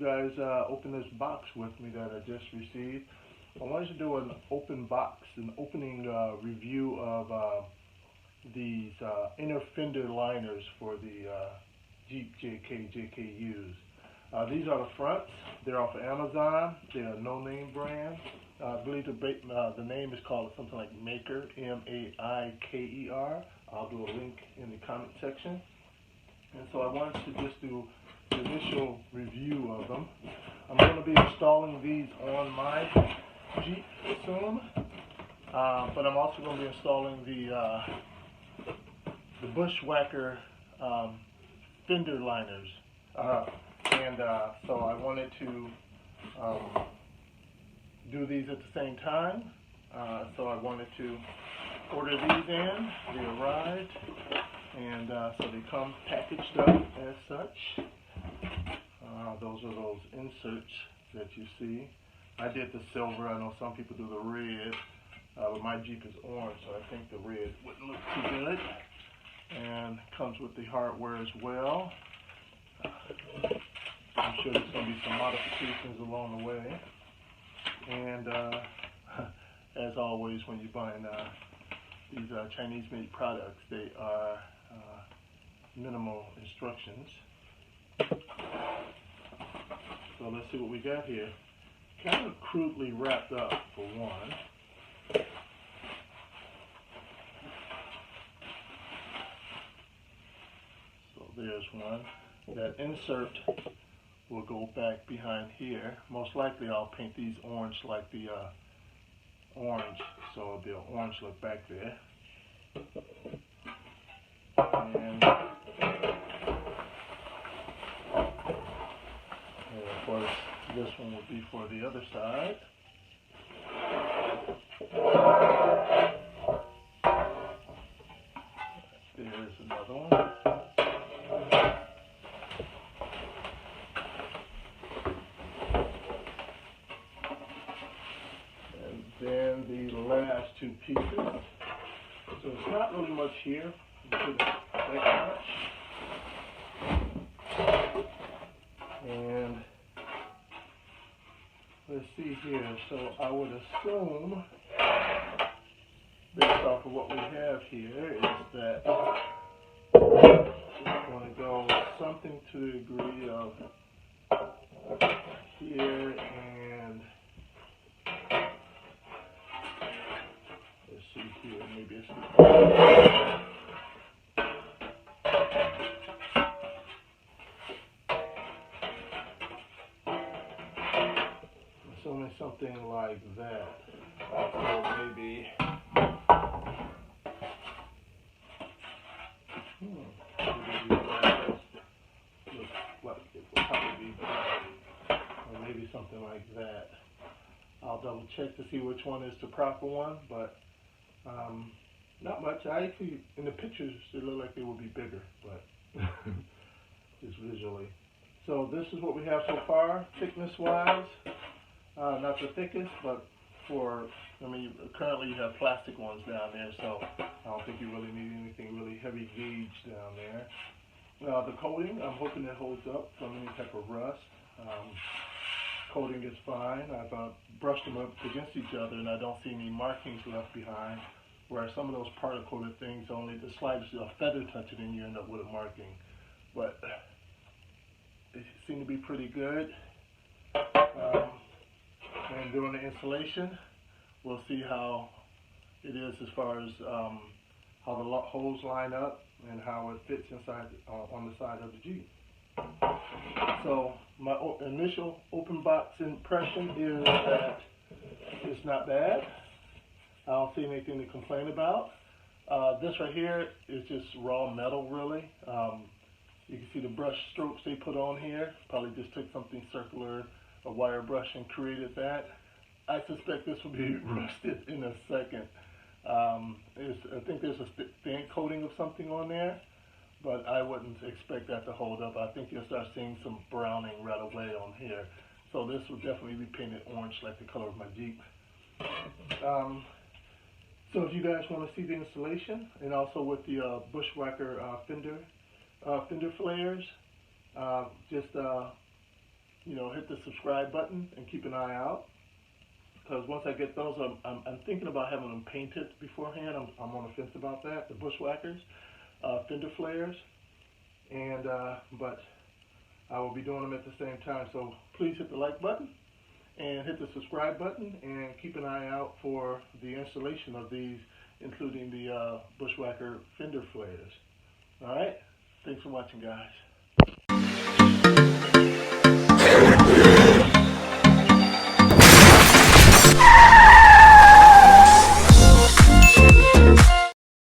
guys open this box with me that I just received. I wanted to do an open box, an opening review of these inner fender liners for the Jeep JK JKUs. These are the fronts. They're off of Amazon. They're a no-name brand. I believe the name is called something like Maker, M-A-I-K-E-R. I'll do a link in the comment section. And so I wanted to just do the initial review of them. I'm going to be installing these on my Jeep soon, but I'm also going to be installing the Bushwhacker fender liners. So I wanted to do these at the same time. So I wanted to order these in. They arrived, and so they come packaged up as such. Those are those inserts that you see. I did the silver. I know some people do the red, but my Jeep is orange, so I think the red wouldn't look too good. And comes with the hardware as well. I'm sure there's going to be some modifications along the way. And as always, when you're buying these Chinese-made products, they are minimal instructions. So let's see what we got here. Kind of crudely wrapped up for one. So there's one. That insert will go back behind here. Most likely I'll paint these orange like the orange, so it'll be an orange look back there. And of course, this one will be for the other side. There's another one. And then the last two pieces. So it's not really much here. That much. And let's see here. So I would assume, based off of what we have here, is that it's going to go something to the degree of here and let's see here, maybe it's assuming something like that. Or maybe or maybe something like that. I'll double check to see which one is the proper one, but not much. I actually, in the pictures, it looked like they would be bigger, but just visually. So this is what we have so far, thickness-wise. Not the thickest, but currently you have plastic ones down there, so I don't think you really need anything really heavy gauge down there. The coating, I'm hoping it holds up from any type of rust. Coating is fine. I've brushed them up against each other, and I don't see any markings left behind, whereas some of those particle-coated things, only the slightest feather touch it and you end up with a marking. But they seem to be pretty good. And during the installation, we'll see how it is as far as how the holes line up and how it fits inside on the side of the Jeep. So my initial open box impression is that it's not bad. I don't see anything to complain about. This right here is just raw metal, really. You can see the brush strokes they put on here. Probably just took something circular, a wire brush, and created that. I suspect this will be rusted in a second. I think there's a thin coating of something on there, but I wouldn't expect that to hold up. I think you'll start seeing some browning right away on here. So this will definitely be painted orange like the color of my Jeep. So if you guys want to see the installation, and also with the Bushwhacker fender flares, just hit the subscribe button and keep an eye out. Because once I get those, I'm thinking about having them painted beforehand. I'm on the fence about that. The bushwhackers, fender flares, and but I will be doing them at the same time. So please hit the like button and hit the subscribe button, and keep an eye out for the installation of these, including the bushwhacker fender flares. All right. Thanks for watching, guys.